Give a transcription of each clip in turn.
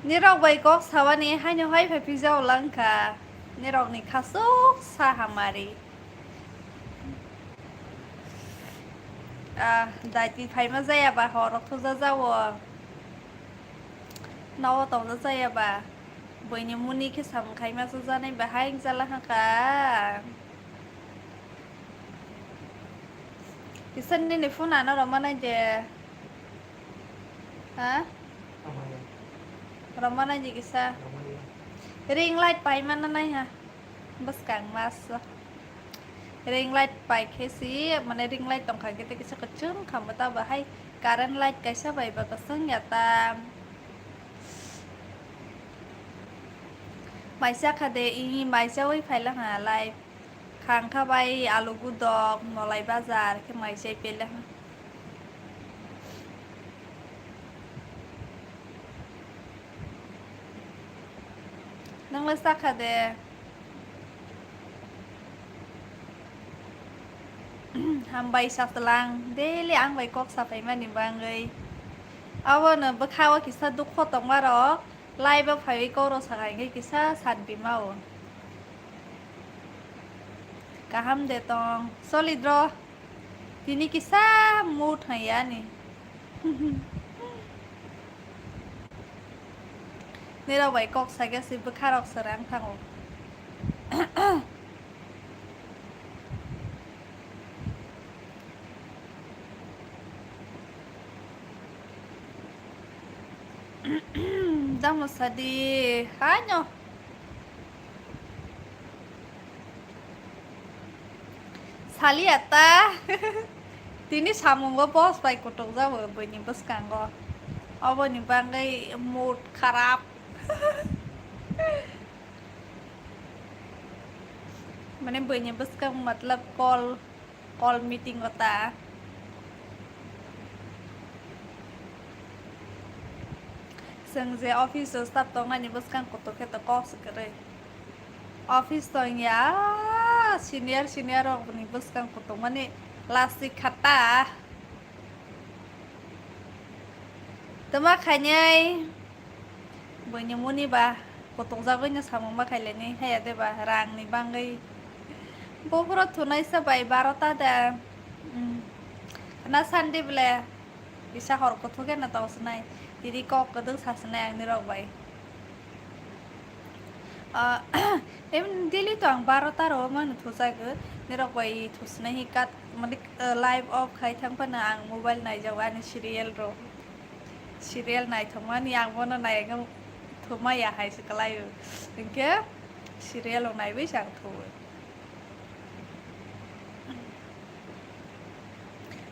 Nirok bai kok sawani hai no hai phapi jau langka. Nirok ni khasuk sa hamari. Dai ti phai ma zaya ba horok thuza jawo. Nawa tong za zaya ba. Boyni muni ke sam khai ma za nai ba hai jala haka. Kisan ni phone ana ramana je. Ha? Ramana je kisa. Ring light pai mana nai ha. Bas kang mas. Ring light pai kesi mana ring light tong khai kita kisa kecung kamu ta ba hai current light kaisa bai ba kasung ya ta. Maisa khade ini maisa oi phaila ha lai khang kha bai alu gudok molai bazar ke maisa pela ha. Nang lasa khade ham bai sa telang daily ang bai kok sa phai mani bangai awana bakhawa kisa dukho tongmaro lai ba phai ko ro sagai ngai kisa san bimao kaham de tong solidro tini kisa mood haya ni nera bai kok sa ga si bakharok sarang thango damo sadi hanyo sali ata tini samung go boss bai kotok jawo bani bas kango abo ni bangai mood kharap mane bani bas kang matlab call meeting hota sang je office staff tong ani bas kang kotok ke to kos kare office tong ya senior orang ni bas kang kotok mane lasik khata tama khanyai bani muni ba kotok jago nya samung ma khaile ni haya de ba rang ni bangai bopro thunai sa bai 12 da na sande bele bisa hor ko thoge na taw snai didi kok kadung sasnai ang ni rok bai em daily to ang 12 ro man thusai ge ni rok bai thusnai hi kat mane live off khai thang pa na ang mobile nai jawani serial nai thomani ang bono nai ngam thuma ya hai sekalai ke serial nai bai sang thu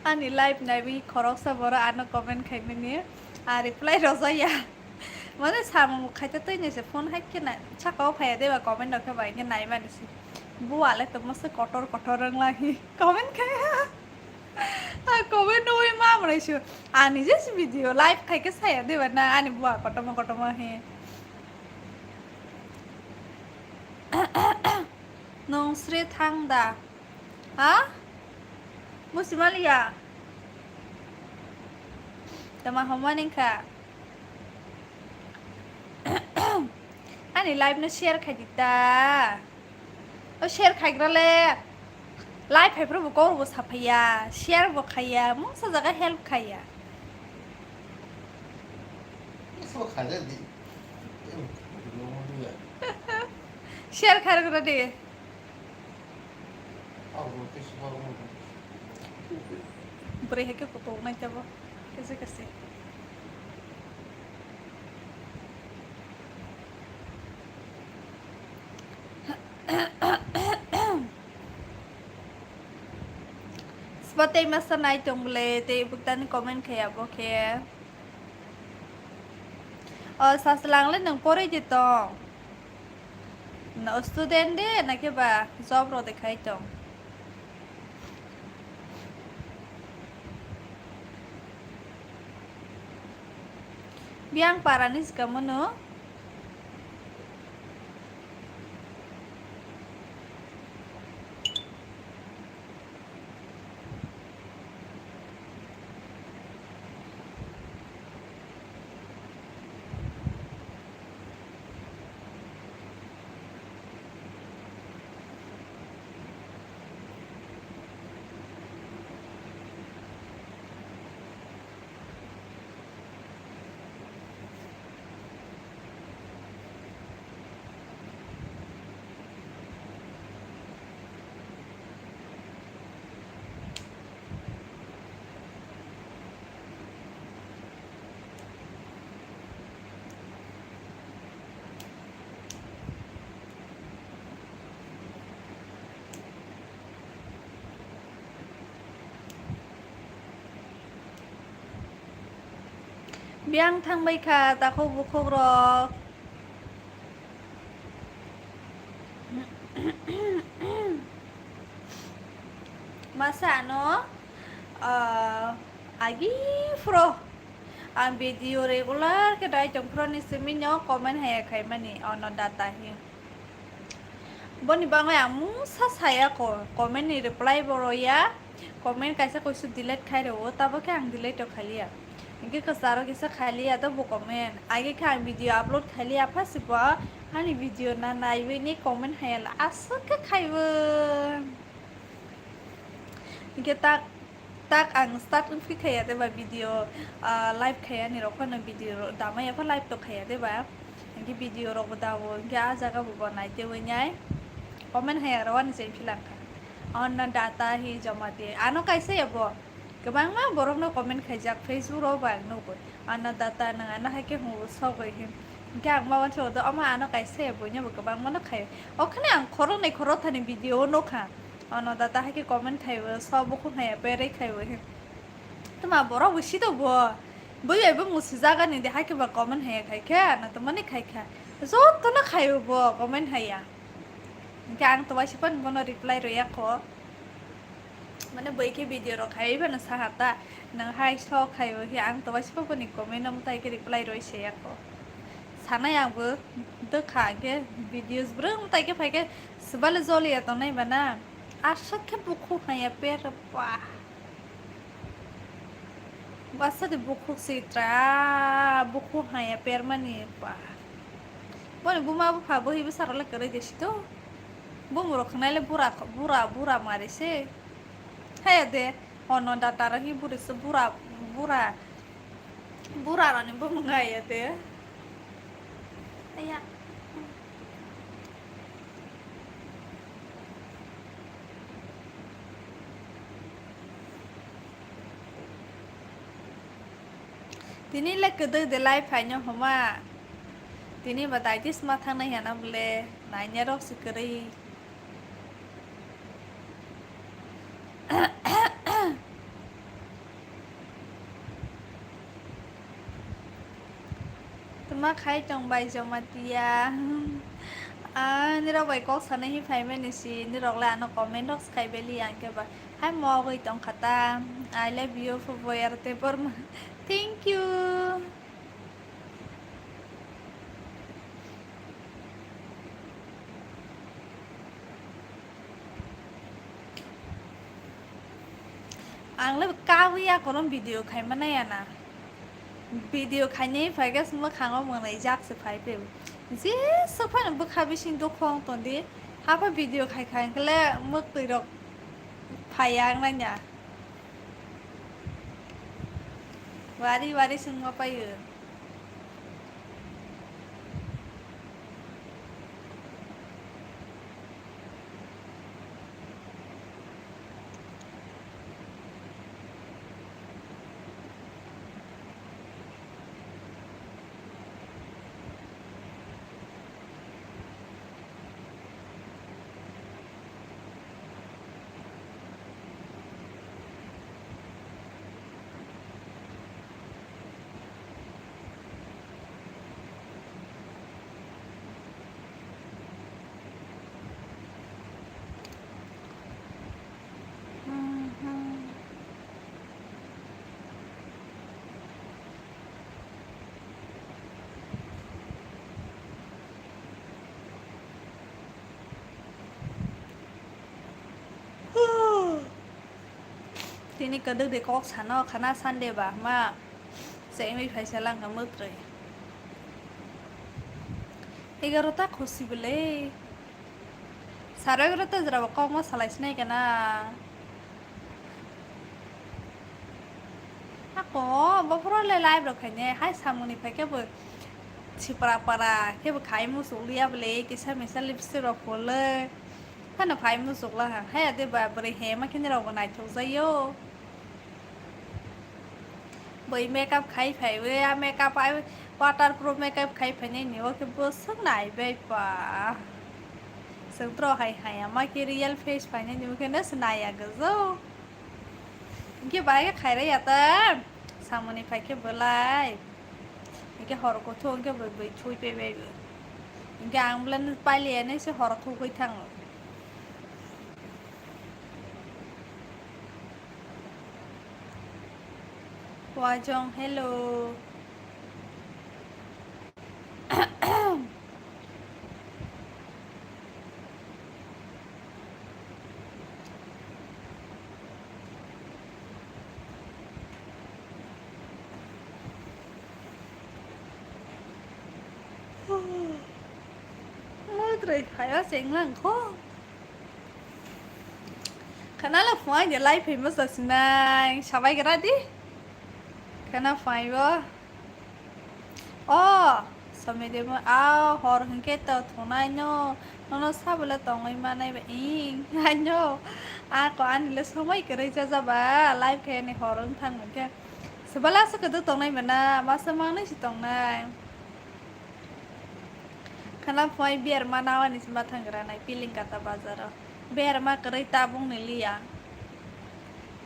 ani live nai bi khorok sa bora ano comment khaini ni a reply rozaya mane sam khaita tei ne se phone hack ke na chakao phaya de ba comment rakhe bai ke nai mane si buwa le to mas kotor rang lahi comment khaya a comment noi ma mrai su ani je video live khai ke saya de ba na ani buwa kotoma he nong sri thang da ha Musimalia tama homaning ka ani live na share khadita o share khagra le live hai pro ko ro saphaya share bo khaya mo sa jaga help khaya so khaya di share khagra de Beri ke foto na jabo kasi seperti masa naik jongle te buktan komen kaya boke saslang le nang pore jito na student de na ke ba job ro dekhai tong biang paranis kamu no biang थांबाय खा दाखौ बुखौब्रक masa no agi fro ang video regular ke dai jong fro ni seminyo comment hayakai mani ono data hi boni bangai amu sa saya ko comment ni reply boro ya comment kaisa ko su delete khai ro tabo ke ang delete khali ya inge ko saro ke sa khali ya to bu comment age ke ang video upload khali ya phasiba ani video na naiwe ni comment hayala asa ke khaibo inge tak ang start fi khaya de ba video live khaya ni ro khana video dama ya live to khaya de ba inge video ro dawo inge a jaga bu banai te wanyai comment haya rawan sen filang ka on data hi jamate ano kaise yabo kebang ma borok no comment khajak facebook ro bang no ko ana data nang ana ha ke hu so ko hi gang ma wan chodo ama ano kaise yabo nya bu kebang ma no khai okhane ang khoro nei khoro thani video no kha ono data ha ke comment khaibo sob ko haya pere khaibo hi tuma borok busi to bo boi ebe musi jaga ni de ha ke ba comment haya khai kha na to mane khai kha zo to na khaibo bo comment haya gang to wasi pun bono reply ro ya ko mane boi ke video ro khai ba na sahata nang hai so khai ho hi ang to wasi pun ni comment nam tai ke reply ro se ya ko sana yang bu de kha ke videos brung tai ke phai ke subal zoli ya to nai bana asha ke bukhu haya per pa basa de bukhu sitra bukhu haya per mani pa bone buma bu pha bo hi bu sarala kare desto bumuro khnale bura mare se hay de ono data rahi buri se bura rani bumunga ya de aya tini le kede de lai phainyo homa tini badai tis ma thang nai hana bole nainya rok sikari tuma khai chong bai Jamatia ni rok bai kok sana hi phai men si ni rok la no comment rok skai beli ang ke ba hai mo goi tong khata I love you for boyar te por thank you ang le kawiya koron video khai manaya na video khai nei phai ga sma khango mo nai jak se phai pe je so phan bu kha bi sing do khong ton di ha pa video khai khai kle muk tui rok phai yang na nya wari sing ma pai tini kaduk de kok sano khana sande ba ma se mi phai salang ka mut re 11টা খুশি বলে 11:30 জরা কম সালাইছ নাই কেনা ako bapro le live ro khane hai samuni pha ke bo chipra para ke bo khai mu sulia bele ke sa mesa lipstick ro khole khana phai mu sukla ha hai ade ba bre he ma ken ro nai thau zayo boi makeup khai phai we makeup ai waterproof makeup khai phai nei ni o ke bo sang nai be pa sang tro hai hai ma ke real face phai nei ni ke na snai ya gazo ke bai khai re ya ta samuni phai ke bolai इनके हरखौथ' इनके बै थुइफैबायबो इनके आंब्लानो पाइलियानो एसे हरखौ फैथाङो वाजं hello Madre, kayo singlang ko. Kanala fine your life famous as nine. Sabay gradi? Kana fine ba? Oh, samede mo hor hingke to thonai no. No sabula tongai manai ba ing. Ano? Ko anile samay kare jaja ba life ke ni horong thang ke. Sabala sa kadu tongai mana masa manai si tongai. Kana fine biar manawa ni simatang granai piling kata bazar. Biar ma kare tabung nilia.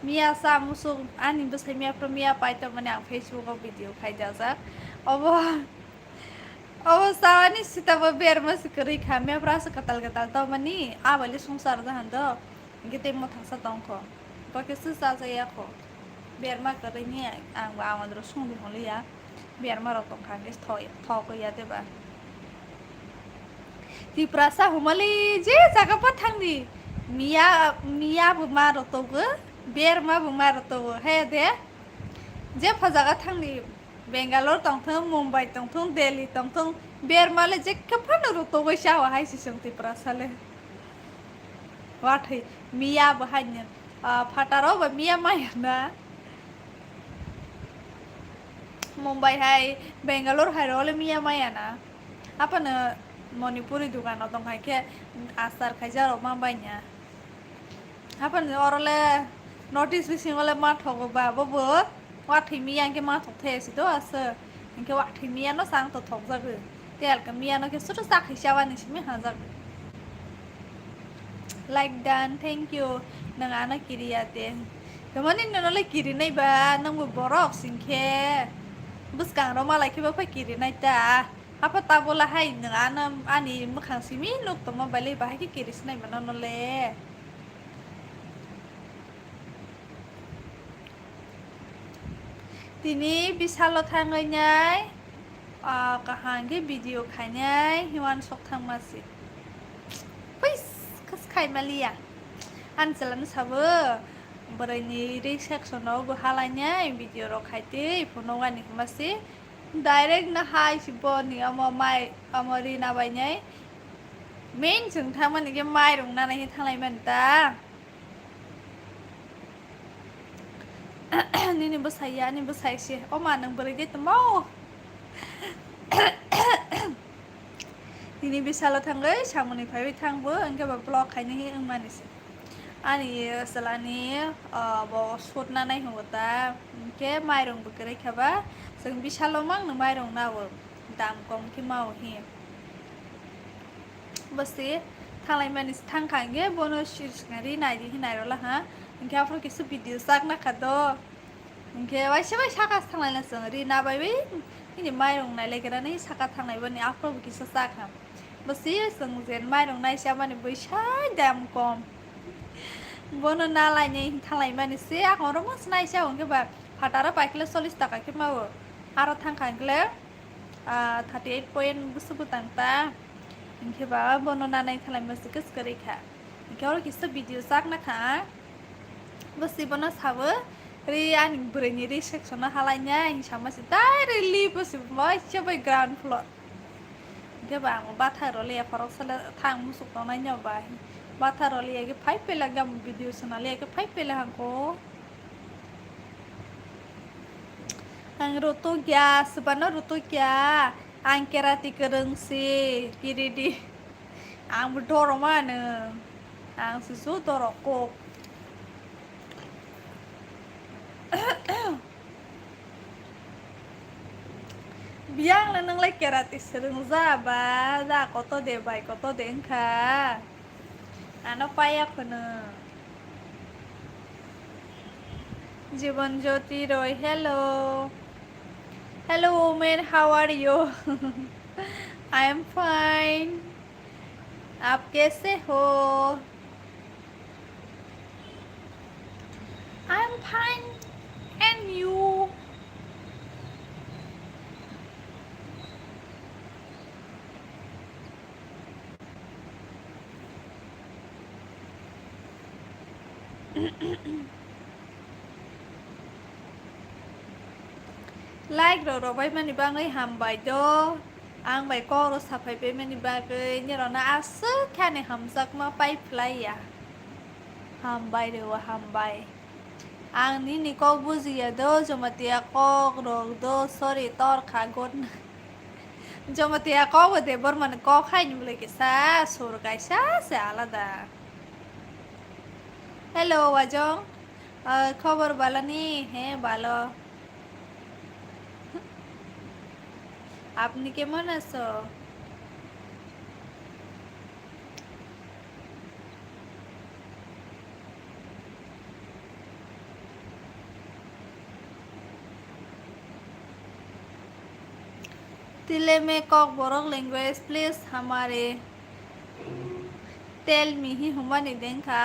Mia sa musuk ani besai mia pro mia paito mane ang Facebook ko video khai jasa. Obo sawani sita bo biar mas kari khamya prasa katal to mani abali sungsar da hando. Gite mo thasa tongko. Porque su sa ya ko. Biar ma kari ni ang ba ang dro sung di holi ya. Biar ma ro tong khang tho ko ya de ba. Ti prasa humali je jaga pa thang di. Mia bu ma ro to go. Biar ma bu ma ro to he de. Je phajaga thang di. Bangalore tongthong Mumbai tongthong Delhi tongthong biar male je kaphan ro to go sha wa hai si sung ti prasa le. Wat hai Mia bu hanya phataro ba Mia ma na. Mumbai hai Bangalore hai role Mia ma na. Apa na Manipuri dukan otong hai ke asar khajar o ma banya. Apa na orole notice bising ole ma thogo ba bo wat hi mi yang ke ma thok the si to asa inke wat hi mi no sang to thok ja ge tel ka mi no ke su to sak hi shawa ni simi ha ja like done thank you nang ana kiriya te kamani no le kiri nai ba nang bo borok singke bus kang ro ma lai ke ba pa kiri nai ta apa ta bola hai nang ana ani mukhang simi nuk to ma bale ba ki kiri snai ma no le Tini bisa lo thangainyai kahangge video khainyai hiwan sok thang masi pais kas khai malia ansalan sabu berani re section no bo halainyai video ro khaite phono ani masi direct na hai sibo ni amo mai amori na bainyai main jung thangmani ge mai rong na nai thanglai man ta Nini besaya ni besai sih oma nang beri dia temau Nini bisa lo tanggai samuni pai tangbo angke ba blog kayaknya hi manis ani selani bo sut na nai hota ke mairong bekere khaba sing bisa lo mang na mairong na wo dam kom ki mau hi basi thanglai manis thangkhange bono shir ngari nai di hinai ro la ha Inke afro kisu video sak na kado. Inke wai saka thang lai na sangri na bai wi. Ini mai rong nai legera ni saka thang lai bani afro kisu sak ha. Basi sang zen mai rong nai sia bani bai sai dam kom. Bono na lai ni thang lai bani se ak oro mas nai sia ongke ba phatara paikle 40 taka ke mawo. Aro thang khangle 38 point busu butang ta. Inke ba bono na nai thang lai mas kes kare kha. Inke oro kisu video sak na kha. Basi bono sabu ri ani berani ri section halanya sama si tare li basi mai coba ground floor ke bang bathar le farok sala thang musuk to na nya ba bathar le ke phai pe lagam video sana le ke phai pe la ko ang roto kya sabana roto kya ang kerati kereng si kiri di ang bedoro mana ang susu doroko Biang na nang like kerati serung zaba za koto de bai koto de engka ano paya kono Jibon Jyoti Roy hello Hello woman, how are you? I am fine. आप कैसे हो? I am fine. And you? Like rồi bay mani bangai hambai do. Ang bai ko ro sapai pe mani bagai ni ro na asu kan hamsak ma pai play ya. Hambai do hambai. Ang ni ko buzi ya do Jamatia ko ro do sorry tor khagon. Jamatia ko de bor man ko khai ni le ke sa sur kai sa se alada. Hello Wajong. খবর ভালো নি? হ্যাঁ ভালো। আপনি কেমন আছো? तिले में Kokborok language please हमारे tell me ही हुआ नहीं देखा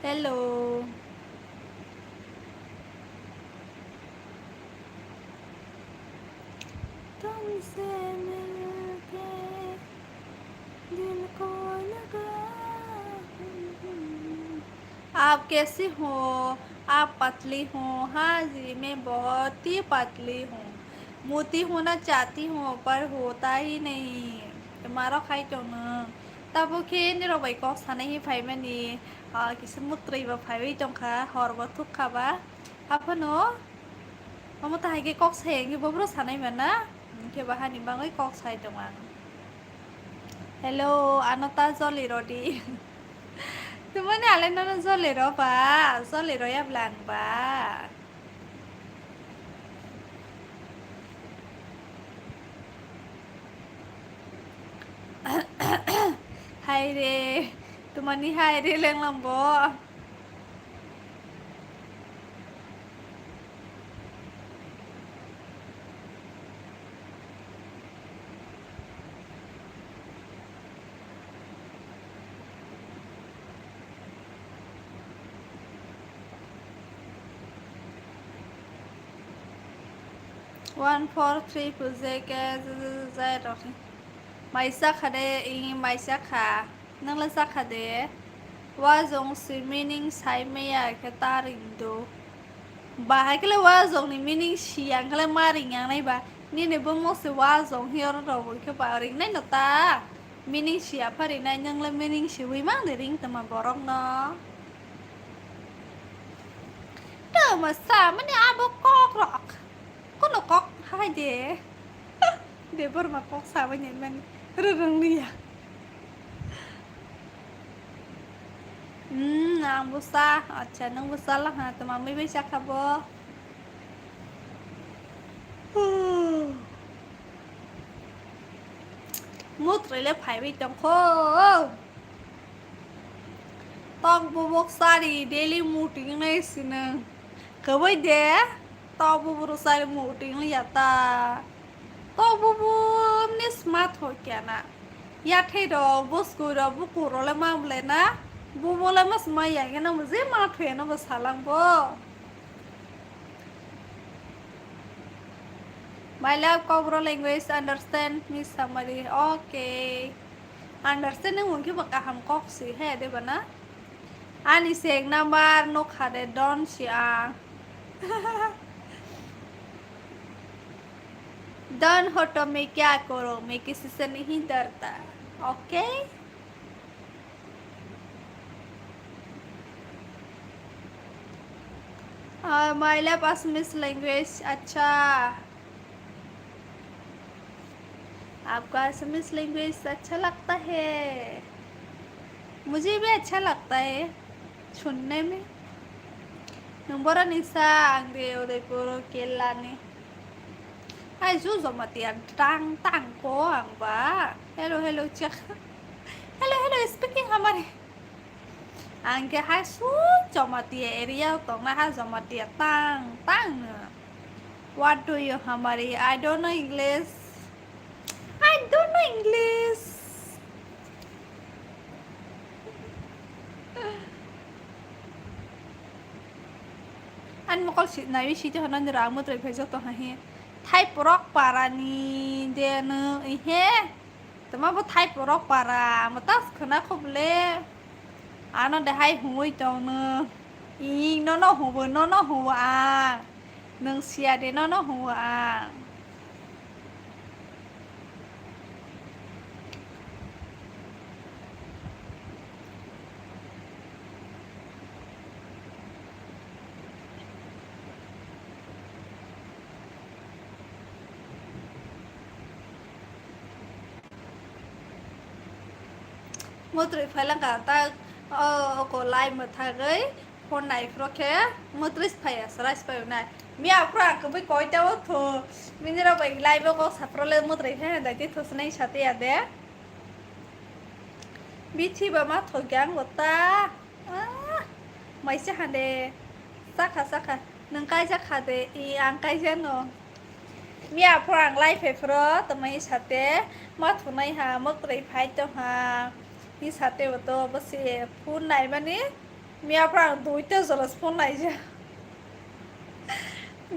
हेलो तुमसे मिलके दिल को लगा आप कैसी हो? आप पतली हो? हाँ जी मैं बहुत ही पतली हूँ मोटी होना चाहती हूँ पर होता ही नहीं तुम्हारा खाई तो ना तब ओकेนี่เราไปกอกสันให้ไฟมันนี่กิสมุตรีแบบไฟไว้จงค่ะหอรวัตถุค่ะบ้าapa no kamu tak lagi kok sayang ibu bro sana mana ke bahan ni bang kok say teman hello anata zoliro di teman ni alen nana zoliro ba zoliro ya blan ba hai re teman ni hai re leng lambo One four three project zai rồi mày sắc hả đây in mày sắc hả nâng lên sắc hả đây wa zong si meaning sai mày à cái ta ring do bà hay cái là wa zong ni meaning siang cái là mà ring yang này bà ni này bông một sự wa zong here rồi cái bà ring này nó ta meaning siapa phải ring này nâng lên meaning si vì mang để ring tầm mà borok nó đâu mà sao mà ni abo Kokborok kok no kok hai de baru mah kok sama nyaman rereng dia nang busa acha nang busa lah ha to mami bisa khabo mut rele phai bi tong kho tong bu bok sari daily meeting nai sina kawai de tong bu bu sari meeting li yata tong bu bu ni smart ho kya na ya thai do bosku do bu ku ro le ma le na bu bu le mas ma ya ke na muje ma thwe na ba salang bo My love Kokborok language understand me somebody okay understand nang mungkin baka ham kok si he de bana ani sek nambar no khade don sia डन हो तो मैं क्या करूँ मैं किसी से नहीं डरता ओके माय लव असमिस लैंग्वेज अच्छा आपको असमिस लैंग्वेज अच्छा लगता है मुझे भी अच्छा लगता है सुनने में नंबर निशा आंगे उदयपुर केला ने Hai chú Jamatia đang tăng cố hàng ba hello hello chắc hello speaking Hamari anh kia hai suốt Jamatia area tổng là hai Jamatia tăng tăng nữa. What do you Hamari? I don't know English. I don't know English. Anh mau kalau này sih cho hắn ra một trời phải cho tôi hay. Thái Borok parani dia nu ihe. Tama bu Thái Borok para, matas kena không lẽ. Ano để hai hùi trong nu. I nó hùi à. Nung xia để nó hùi à. Một trời phải là cả ta có like một thằng ấy hôm nay khe một trời phải à phải này mi áp ra cứ bị coi cháu thôi mình ra vậy like với có sắp lên một trời thế đại tiết thôi này sát ya đấy bị chi bà má thôi gang của ta mấy sẽ hành đề sắc hả nâng cái chắc hả đề y ăn cái gì nữa mi áp ra like phải phở tụi mấy sát đấy má thôi này ha một trời phải cho ha ini sate betul besi phun này mà ní mía prang đuôi tơ rồi phun này chứ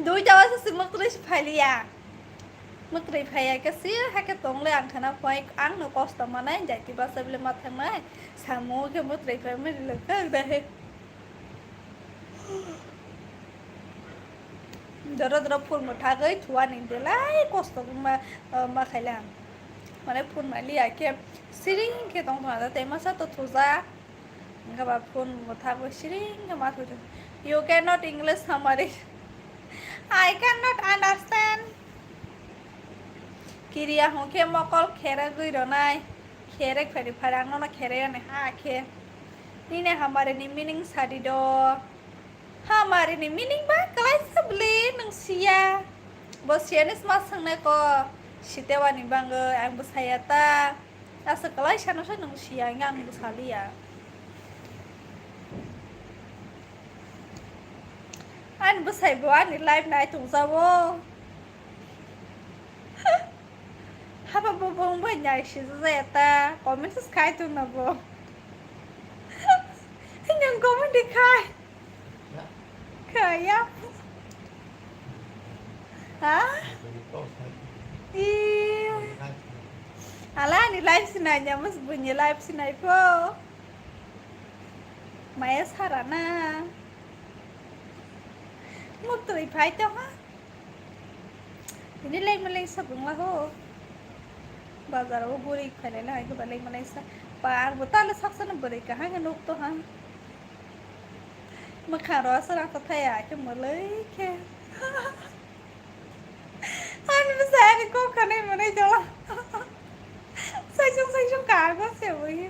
đuôi cho sẽ mất đi phải lià mất đi phải cái xí hay cái tông lên khả năng phải ăn nó cost mà này vậy thì bác sẽ lên mặt thằng này sáng mua cái mất đi phải mới được cái đây giờ phun một thằng ấy thua nên để lại cost mà khai làm mà này phun mà lià kia Siring ke tong tong ada tema satu tuza enggak apa pun muthago siring ke matu you cannot English Hamari I cannot understand kiriya hu ke mokol khera gui ronai khere phari pharang no khere ne ha khe ni ne Hamari ni meaning sadi do Hamari ni meaning ba kalai sabli nang sia bo sia ni sma sang ne ko sitewa ni bangge ang besayata sekolah sana saya nung siangan sekali ya. Anh bữa xài bữa anh live này tụng sao vô? Hapa bông bên nhà chỉ dễ ta, có mình thích khai tụng nào vô? Anh nhận có mình đi khai. Khai á? Hả? Iya. Alah, ini live sinanya mas bunyi live sinai po. Maya sarana. Một tuổi phải cho ha. Ini lên Malaysia sebelum lah ho. Bazar wo buri khale la ke balai Malaysia. Par butal saksan buri ka ha nganuk to ha. Makharo sarang to thaya ke malai ke. Anh bisa ni ko khane mane jala. Say chung cả có xỉu ấy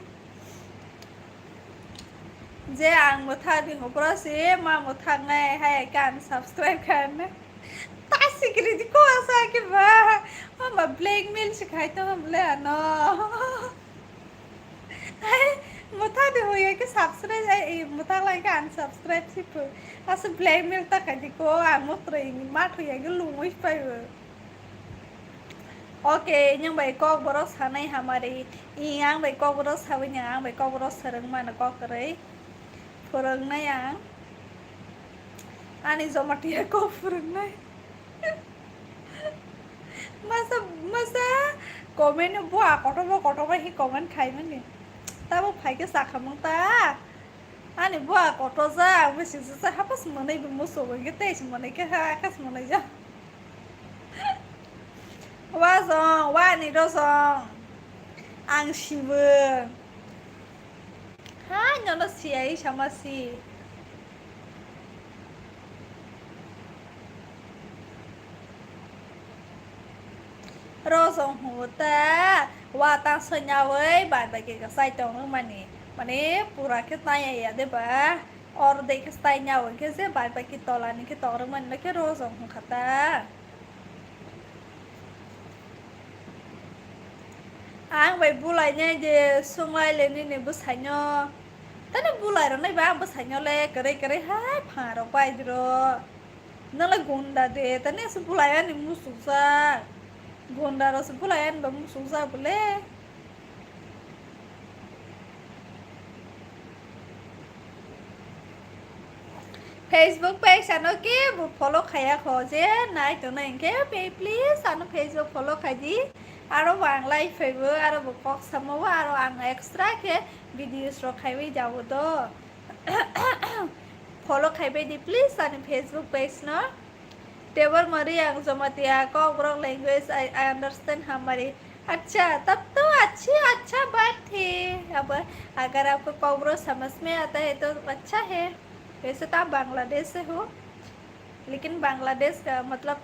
dễ ăn một thằng thì không có gì mà một thằng này hay can subscribe kan ta sĩ cái gì có sao cái mà blackmail sẽ khai tao không lẽ nó một thằng thì hồi cái subscribe một thằng lại can subscribe thì phải asa blackmail ta cái gì có ăn một tiền mát hồi cái lùng ấy phải Ok, nhưng vậy Kokborok sana Hamari yang vậy Kokborok sao yang vậy Kokborok sereng mana kok kere Fureng na yang Ani Jamatia kok fureng na Masa komen buah kotor hi komen khai mana ta bu phai cái sạc không ta Ani buah kotor za wis sa hapas mana ibu musuh cái teh mana cái ha kas mana ja Wa zong, wa ni do zong. Ang shibu. Ha, nó siai sama si. Ro zong hu ta. Wa tang senya wei, bạn bài cái sai trong nước mà nè pura cái tay ya de ba. Or de cái tay nhau cái gì bạn bài cái to là cái to nước nó cái ro zong hu khata. Ang bay bulai nya je sungai le ni ne busanyo tane bulai ro nai ba busanyo le kare hai pharo pai dro nala gunda de tane su bulai ani mususa gunda ro su bulai an ba mususa bole Facebook page ano ke follow khaya khoje nai to nai ke please ano Facebook follow khaji aro banglai febo aro bokok samowa aro ang extra ke videos ro khaibai jabo to follow khaibai di please ano Facebook page no Tebar Mari ang Jamatia Kokborok language I understand Hamari अच्छा तब तो अच्छा बात है अब अगर आपको कोकबरोक समझ में आता है तो अच्छा है वैसे तो आप बांग्लादेश से हो लेकिन बांग्लादेश का मतलब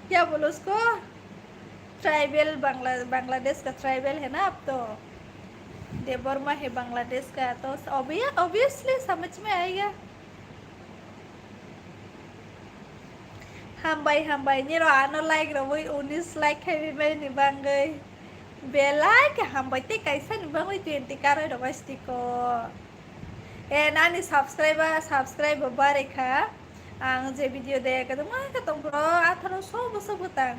क्या बोलो उसको ट्राइबल बांग्लादेश का ट्राइबल है ना अब तो देवबर्मा है बांग्लादेश का तो ऑब्वियसली समझ में आएगा हामबाय नि रो आनो लाइक रो वही 19 लाइक खाइबाय नि बांगै बे लाइक हामबाय ते कैसा नि बांगै 20 कारो रो बास्टिको ए नानी सब्सक्राइब बारेखा आं जे भिडियो दे के मा के तो ब्रो 1800 बसो बुतां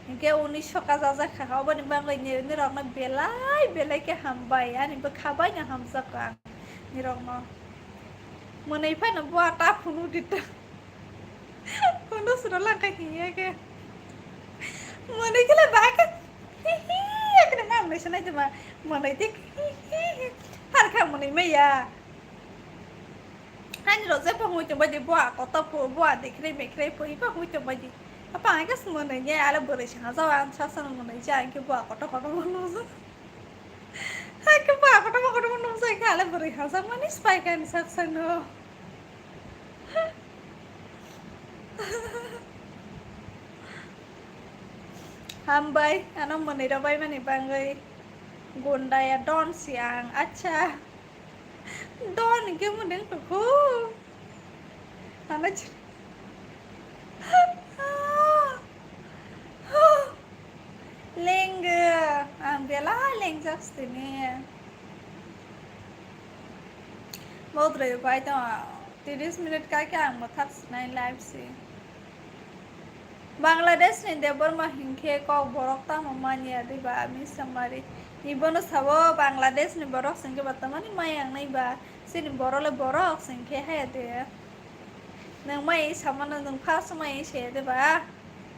इनके 1900 का जा खाबो नि बांगै नि रो ना बेलाय के हामबाय आनि बो खाबाय ना हामजाका नि रो न मोनै फाय न बुआटा फुनु दिता Kuno sudah langkah hiya ke mana kala baka hihi aku nak ngambil sana cuma mana itu hihi har kamu ni maya hanya roze pengu coba di buat kota buat di kre pun ipa pengu coba di apa angka semua ni ala beres yang zawan sasan mana jangan ke buat kota mana ke buat kota mana saya ala beres yang sama ni spy kan sasan no Hambai, ano manira bay mani bangay gunda ya don siang, acha don ke mo deng ko, ano ch, leng, ang bela leng jaks tini, mau terus bay to 30 minit ka kya ang mathas nine live si. Bangladesh ni Deborma hingke Kokborok ta mamanya di ba ami samari ibono sabo Bangladesh ni borok singke batamani mayang nai ba sini borole borok singke hai de nang mai samana nang phas mai che de ba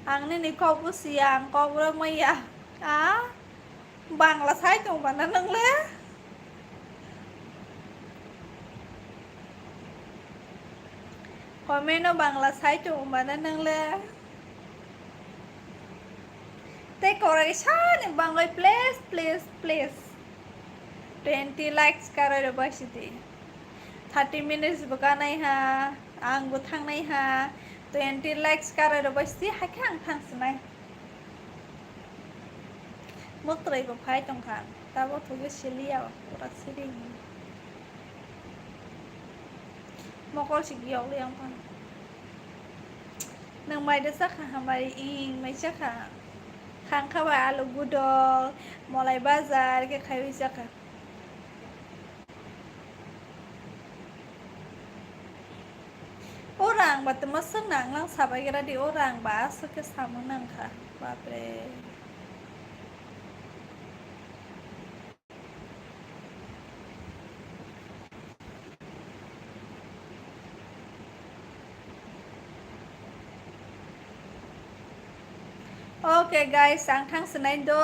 ang ni kokbu siang kokborok maya a Bangla sai tu ba nang le Komeno Bangla sai tu ba nang le Decoration bangay please 20 likes karo ro basiti 30 minutes buka nai ha ang buthang nai ha 20 likes karo ro basiti hakang thang sunai mutrai ba phai tong khan tabo thuge silia pura siring mokol sigiyaw liang pan nang mai de sakha hamari ing mai sakha khang khawa alu gudol molai bazar ke khawi saka orang bat masang nang lang sabai kira di orang bas ke sama nang kha bapre Okay guys, sang thang senai do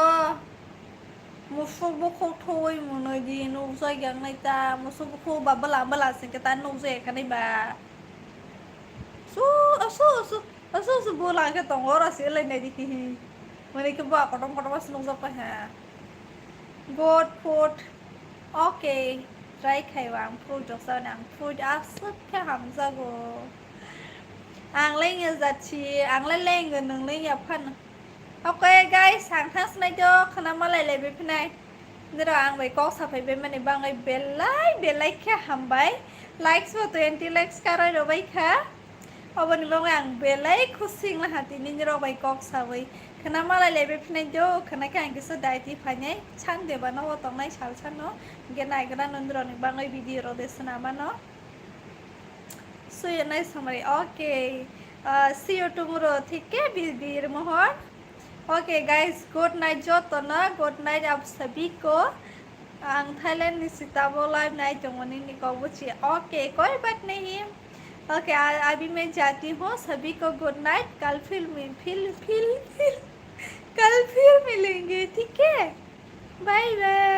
musuh buku thui munoi di nuzai yang nai ta musuh buku babala sing kita nuzai kan iba su bola ke tong ora si lai nai di mani ke ba kodong mas nuzai pa ha good food okay try khai wang food jok sa nang food asuk ke hamza go ang lai nge zachi ang lai nge nang lai ya phan Okay guys, sang thang snai jo khana malai le be phnai nira ang bai kok sa phai be mani bangai belai kha hambai likes bo 20 likes karai ro bai kha obani bangai ang belai khusing la hati ni nira bai kok sa bai khana malai lebe phnai do khana ka angisa daiti phainai chan deba no tongnai sal chan no genai gra nondro ni bangai video ro desna mano so you nice Hamari. Okay, see you tomorrow. ठीक है बीर Mohan. Okay guys, good night जोतो ना, good night आप सभी को. Thailand नि Sitabo live night जोंगनी निकाबो ची. Okay, कोई बात नहीं. Okay, अभी मैं जाती हूँ. सभी को गुड नाइट. कल फिर मिलेंगे. ठीक है. बाय बाय.